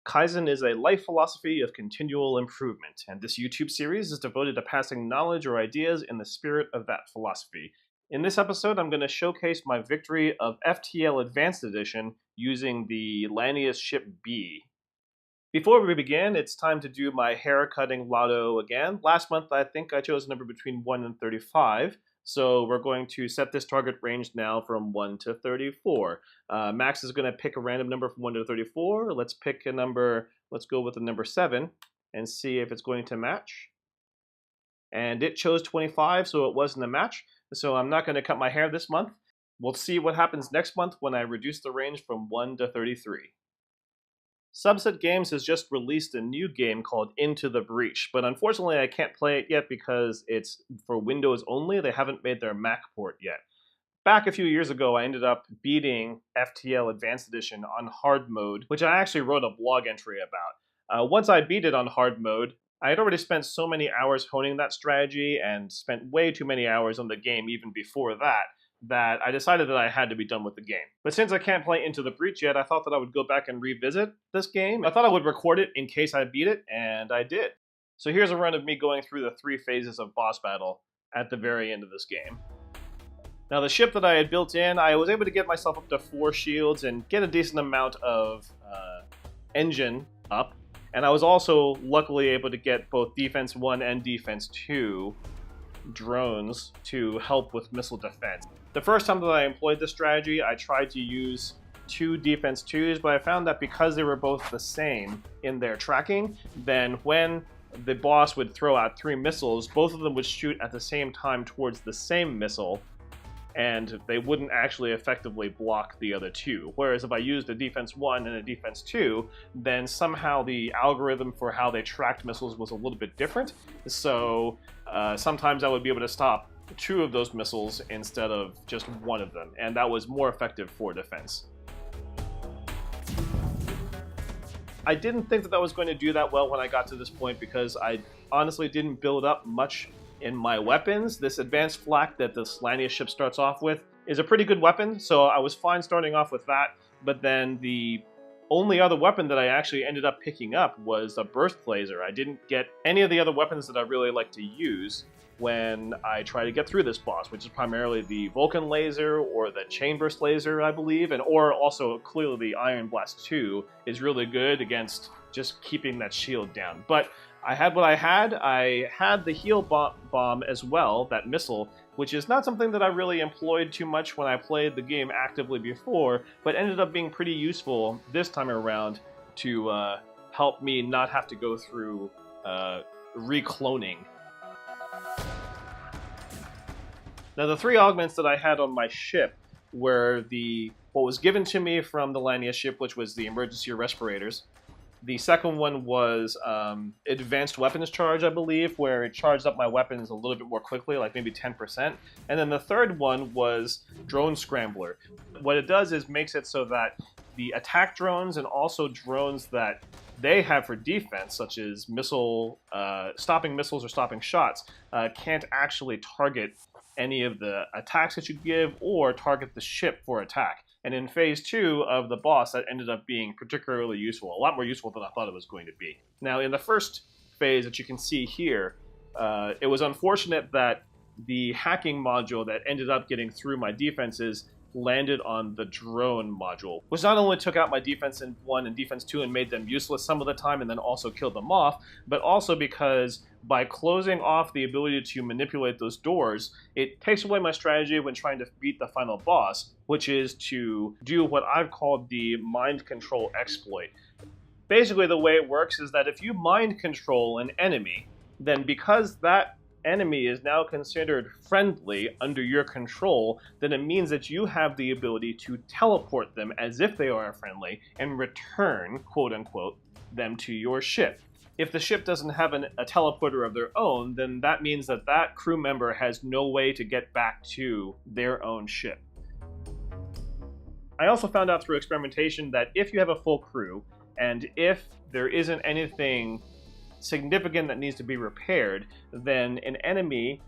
Kaizen is a life philosophy of continual improvement, and this YouTube series is devoted to passing knowledge or ideas in the spirit of that philosophy. In this episode, I'm going to showcase my victory of FTL Advanced Edition using the Lanius Ship B. Before we begin, it's time to do my hair cutting lotto again. Last month, I think I chose a number between 1 and 35. So we're going to set this target range now from 1 to 34. Max is going to pick a random number from 1 to 34. Let's pick a number, let's go with the number 7 and see if it's going to match. And it chose 25, so it wasn't a match. So I'm not going to cut my hair this month. We'll see what happens next month when I reduce the range from 1 to 33. Subset Games has just released a new game called Into the Breach, but unfortunately I can't play it yet because it's for Windows only. They haven't made their Mac port yet. Back a few years ago, I ended up beating FTL Advanced Edition on hard mode, which I actually wrote a blog entry about. Once I beat it on hard mode, I had already spent so many hours honing that strategy and spent way too many hours on the game even before that I decided that I had to be done with the game. But since I can't play Into the Breach yet, I thought that I would go back and revisit this game. I thought I would record it in case I beat it, and I did. So here's a run of me going through the 3 phases of boss battle at the very end of this game. Now the ship that I had built in, I was able to get myself up to 4 shields and get a decent amount of engine up. And I was also luckily able to get both Defense 1 and Defense 2 drones to help with missile defense. The first time that I employed this strategy, I tried to use 2 Defense 2s, but I found that because they were both the same in their tracking, then when the boss would throw out 3 missiles, both of them would shoot at the same time towards the same missile, and they wouldn't actually effectively block the other 2. Whereas if I used a Defense 1 and a Defense 2, then somehow the algorithm for how they tracked missiles was a little bit different. So sometimes I would be able to stop 2 of those missiles instead of just 1 of them, and that was more effective for defense. I didn't think that I was going to do that well when I got to this point because I honestly didn't build up much in my weapons. This advanced flak that the Lanius ship starts off with is a pretty good weapon, so I was fine starting off with that, but then the only other weapon that I actually ended up picking up was a burst laser. I didn't get any of the other weapons that I really like to use when I try to get through this boss, which is primarily the Vulcan laser or the chain burst laser, I believe, or also clearly the Iron Blast 2 is really good against just keeping that shield down. But I had what I had. I had the heal bomb as well, that missile, which is not something that I really employed too much when I played the game actively before, but ended up being pretty useful this time around to help me not have to go through recloning. Now the 3 augments that I had on my ship were what was given to me from the Lanius ship, which was the emergency respirators. The second one was advanced weapons charge, I believe, where it charged up my weapons a little bit more quickly, like maybe 10%. And then the third one was drone scrambler. What it does is makes it so that the attack drones and also drones that they have for defense, such as stopping missiles or stopping shots, can't actually target any of the attacks that you give or target the ship for attack. And in phase 2 of the boss, that ended up being particularly useful, a lot more useful than I thought it was going to be. Now, in the first phase that you can see here, it was unfortunate that the hacking module that ended up getting through my defenses landed on the drone module, which not only took out my defense 1 and defense 2 and made them useless some of the time and then also killed them off, but also because by closing off the ability to manipulate those doors, it takes away my strategy when trying to beat the final boss, which is to do what I've called the mind control exploit. Basically, the way it works is that if you mind control an enemy, then because that enemy is now considered friendly under your control, then it means that you have the ability to teleport them as if they are friendly and return, quote-unquote, them to your ship. If the ship doesn't have a teleporter of their own, then that means that that crew member has no way to get back to their own ship. I also found out through experimentation that if you have a full crew, and if there isn't anything significant that needs to be repaired, then an enemy,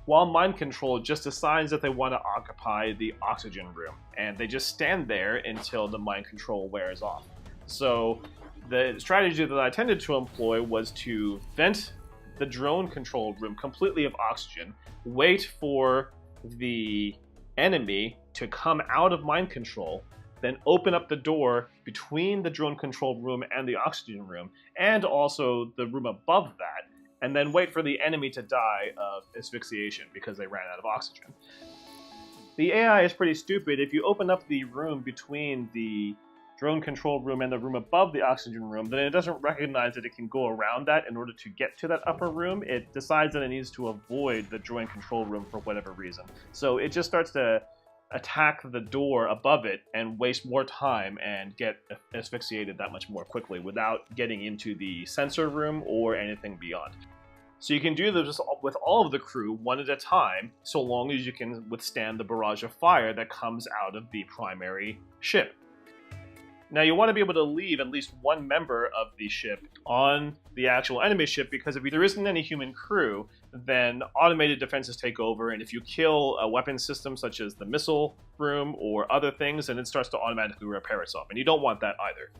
while mind controlled, just decides that they want to occupy the oxygen room, and they just stand there until the mind control wears off. So The strategy that I tended to employ was to vent the drone control room completely of oxygen, wait for the enemy to come out of mind control, then open up the door between the drone control room and the oxygen room, and also the room above that, and then wait for the enemy to die of asphyxiation because they ran out of oxygen. The AI is pretty stupid. If you open up the room between the drone control room and the room above the oxygen room, then it doesn't recognize that it can go around that in order to get to that upper room. It decides that it needs to avoid the drone control room for whatever reason. So it just starts to attack the door above it and waste more time and get asphyxiated that much more quickly without getting into the sensor room or anything beyond. So you can do this with all of the crew one at a time, so long as you can withstand the barrage of fire that comes out of the primary ship. Now you want to be able to leave at least one member of the ship on the actual enemy ship, because if there isn't any human crew, then automated defenses take over, and if you kill a weapon system such as the missile room or other things, then it starts to automatically repair itself, and you don't want that either.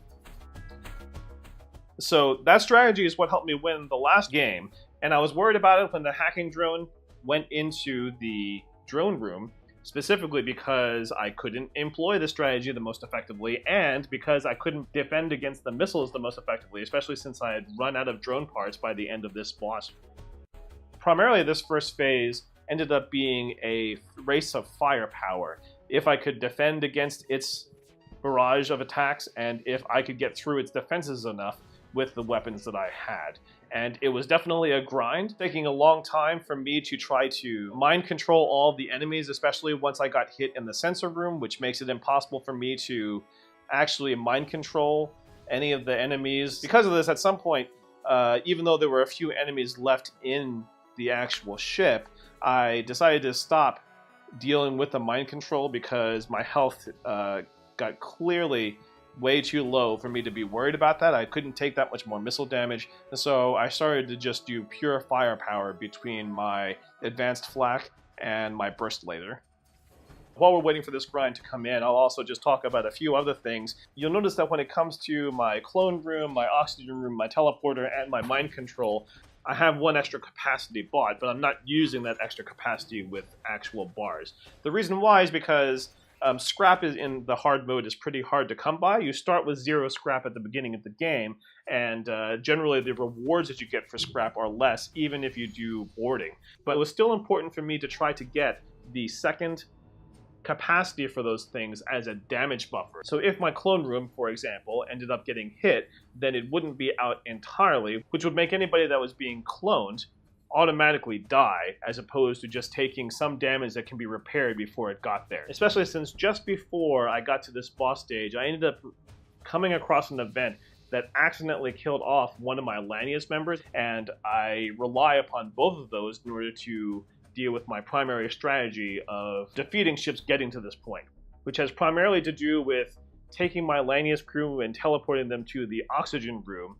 So that strategy is what helped me win the last game, and I was worried about it when the hacking drone went into the drone room, specifically because I couldn't employ the strategy the most effectively, and because I couldn't defend against the missiles the most effectively, especially since I had run out of drone parts by the end of this boss. Primarily, this first phase ended up being a race of firepower. If I could defend against its barrage of attacks, and if I could get through its defenses enough with the weapons that I had. And it was definitely a grind, taking a long time for me to try to mind control all of the enemies, especially once I got hit in the sensor room, which makes it impossible for me to actually mind control any of the enemies. Because of this, at some point, even though there were a few enemies left in the actual ship, I decided to stop dealing with the mind control because my health got clearly way too low for me to be worried about that. I couldn't take that much more missile damage, and so I started to just do pure firepower between my advanced flak and my burst laser. While we're waiting for this grind to come in, I'll also just talk about a few other things. You'll notice that when it comes to my clone room, my oxygen room, my teleporter, and my mind control, I have one extra capacity bought, but I'm not using that extra capacity with actual bars. The reason why is because scrap is in the hard mode is pretty hard to come by. You start with 0 scrap at the beginning of the game, and generally the rewards that you get for scrap are less, even if you do boarding. But it was still important for me to try to get the second capacity for those things as a damage buffer. So if my clone room, for example, ended up getting hit, then it wouldn't be out entirely, which would make anybody that was being cloned automatically die, as opposed to just taking some damage that can be repaired before it got there. Especially since just before I got to this boss stage, I ended up coming across an event that accidentally killed off one of my Lanius members, and I rely upon both of those in order to deal with my primary strategy of defeating ships getting to this point, which has primarily to do with taking my Lanius crew and teleporting them to the oxygen room,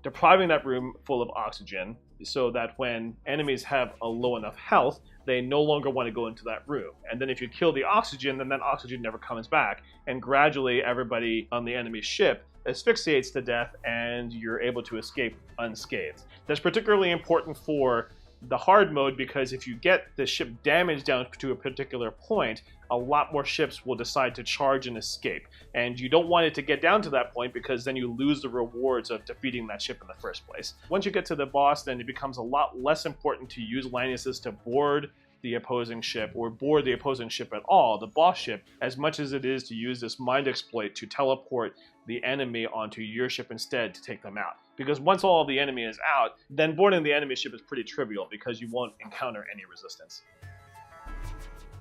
depriving that room full of oxygen, so that when enemies have a low enough health, they no longer want to go into that room. And then if you kill the oxygen, then that oxygen never comes back, and gradually everybody on the enemy ship asphyxiates to death, and you're able to escape unscathed. That's particularly important for the hard mode, because if you get the ship damaged down to a particular point, a lot more ships will decide to charge and escape. And you don't want it to get down to that point, because then you lose the rewards of defeating that ship in the first place. Once you get to the boss, then it becomes a lot less important to use Laniuses to board the opposing ship, or board the opposing ship at all, the boss ship, as much as it is to use this mind exploit to teleport the enemy onto your ship instead to take them out. Because once all of the enemy is out, then boarding the enemy ship is pretty trivial, because you won't encounter any resistance.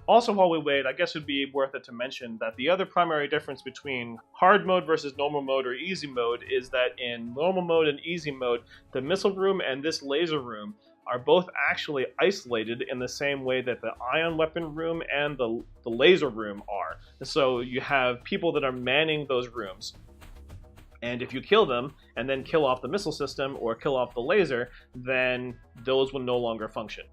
Also, while we wait, I guess it would be worth it to mention that the other primary difference between hard mode versus normal mode or easy mode is that in normal mode and easy mode, the missile room and this laser room are both actually isolated in the same way that the ion weapon room and the laser room are. So you have people that are manning those rooms, and if you kill them and then kill off the missile system or kill off the laser, then those will no longer function.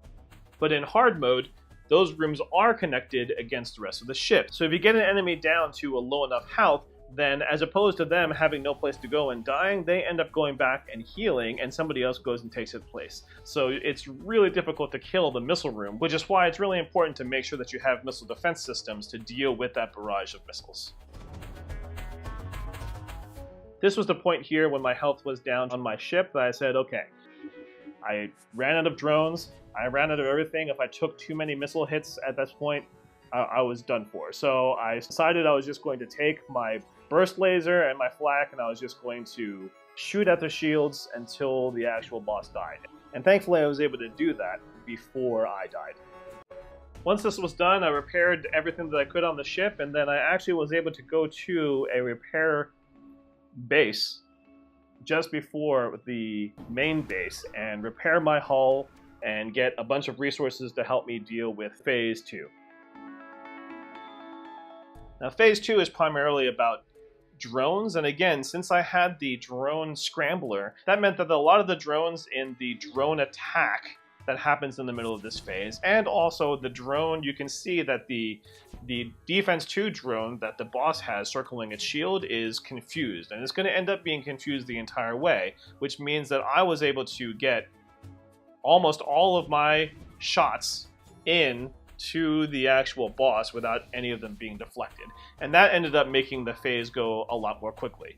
But in hard mode, those rooms are connected against the rest of the ship. So if you get an enemy down to a low enough health, then as opposed to them having no place to go and dying, they end up going back and healing, and somebody else goes and takes its place. So it's really difficult to kill the missile room, which is why it's really important to make sure that you have missile defense systems to deal with that barrage of missiles. This was the point here when my health was down on my ship that I said, okay, I ran out of drones, I ran out of everything. If I took too many missile hits at this point, I was done for. So I decided I was just going to take my burst laser and my flak, and I was just going to shoot at the shields until the actual boss died. And thankfully I was able to do that before I died. Once this was done, I repaired everything that I could on the ship, and then I actually was able to go to a repair base just before the main base and repair my hull and get a bunch of resources to help me deal with Phase 2. Now, Phase 2 is primarily about drones, and again, since I had the drone scrambler, that meant that a lot of the drones in the drone attack that happens in the middle of this phase, and also the drone, you can see that the Defense 2 drone that the boss has circling its shield is confused, and it's going to end up being confused the entire way, which means that I was able to get almost all of my shots in to the actual boss without any of them being deflected. And that ended up making the phase go a lot more quickly.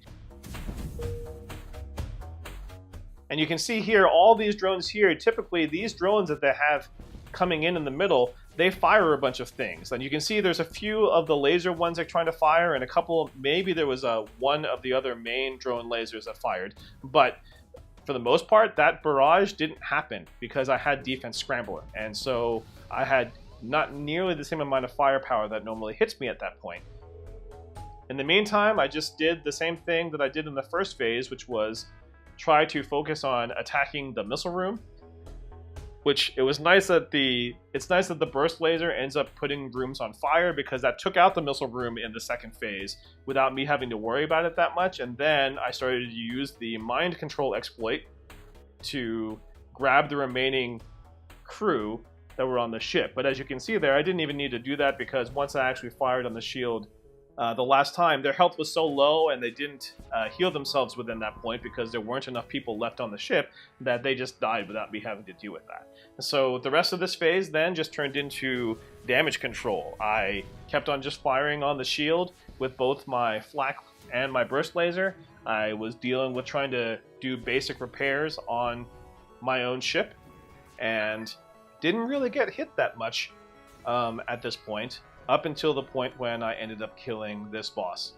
And you can see here, all these drones here, typically these drones that they have coming in the middle, they fire a bunch of things. And you can see there's a few of the laser ones they're trying to fire, and a couple, maybe there was one of the other main drone lasers that fired. But for the most part, that barrage didn't happen because I had Defense Scrambler. And so I had not nearly the same amount of firepower that normally hits me at that point. In the meantime, I just did the same thing that I did in the first phase, which was try to focus on attacking the missile room, which it's nice that the burst laser ends up putting rooms on fire, because that took out the missile room in the second phase without me having to worry about it that much. And then I started to use the mind control exploit to grab the remaining crew that were on the ship. But as you can see there, I didn't even need to do that, because once I actually fired on the shield the last time, their health was so low and they didn't heal themselves within that point because there weren't enough people left on the ship that they just died without me having to deal with that. So the rest of this phase then just turned into damage control. I kept on just firing on the shield with both my flak and my burst laser. I was dealing with trying to do basic repairs on my own ship and didn't really get hit that much at this point, up until the point when I ended up killing this boss.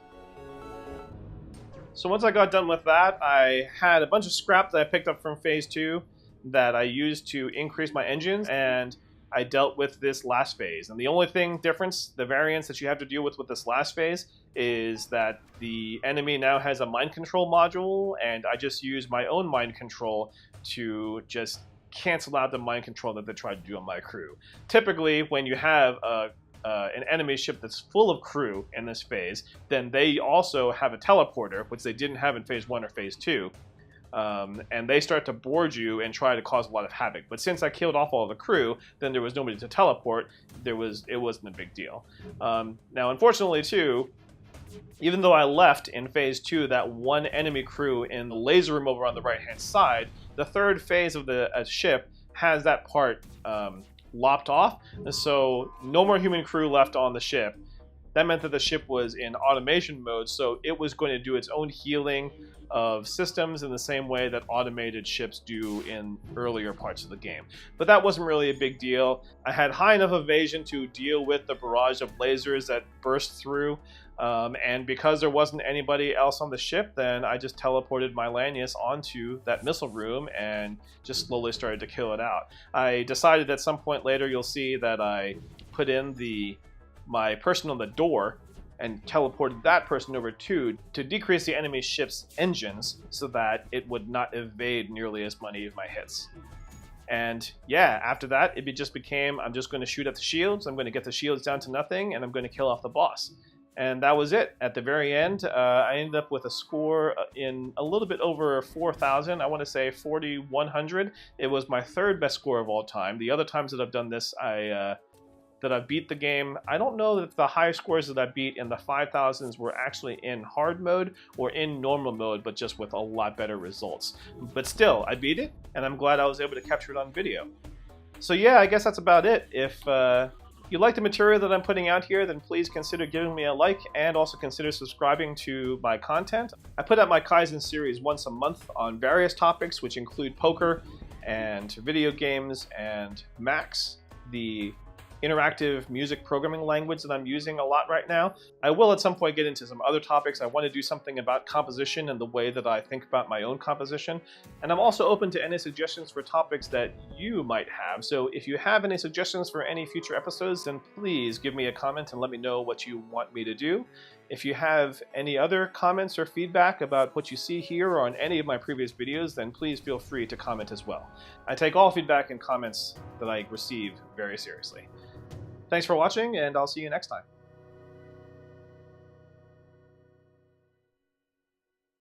So once I got done with that, I had a bunch of scrap that I picked up from Phase 2 that I used to increase my engines, and I dealt with this last phase. And the only the variance that you have to deal with this last phase is that the enemy now has a mind control module, and I just use my own mind control to just cancel out the mind control that they tried to do on my crew. Typically, when you have an enemy ship that's full of crew in this phase, then they also have a teleporter, which they didn't have in Phase 1 or Phase 2. And they start to board you and try to cause a lot of havoc. But since I killed off all the crew, then there was nobody to teleport. It wasn't a big deal. Now, unfortunately, too, even though I left in Phase 2 that one enemy crew in the laser room over on the right-hand side, the third phase of the ship has that part lopped off, and so no more human crew left on the ship. That meant that the ship was in automation mode, so it was going to do its own healing of systems in the same way that automated ships do in earlier parts of the game. But that wasn't really a big deal. I had high enough evasion to deal with the barrage of lasers that burst through, and because there wasn't anybody else on the ship, then I just teleported my Lanius onto that missile room and just slowly started to kill it out. I decided at some point later, you'll see that I put in my person on the door and teleported that person over to decrease the enemy ship's engines so that it would not evade nearly as many of my hits. And yeah, after that, it just became, I'm just going to shoot at the shields, I'm going to get the shields down to nothing, and I'm going to kill off the boss. And that was it. At the very end, I ended up with a score in a little bit over 4,000. I want to say 4,100. It was my third best score of all time. The other times that I've done this, that I beat the game. I don't know that the high scores that I beat in the 5000s were actually in hard mode or in normal mode, but just with a lot better results. But still, I beat it, and I'm glad I was able to capture it on video. So yeah, I guess that's about it. If you like the material that I'm putting out here, then please consider giving me a like and also consider subscribing to my content. I put out my Kaizen series once a month on various topics, which include poker and video games and Max, the interactive music programming language that I'm using a lot right now. I will at some point get into some other topics. I want to do something about composition and the way that I think about my own composition. And I'm also open to any suggestions for topics that you might have. So if you have any suggestions for any future episodes, then please give me a comment and let me know what you want me to do. If you have any other comments or feedback about what you see here or on any of my previous videos, then please feel free to comment as well. I take all feedback and comments that I receive very seriously. Thanks for watching, and I'll see you next time.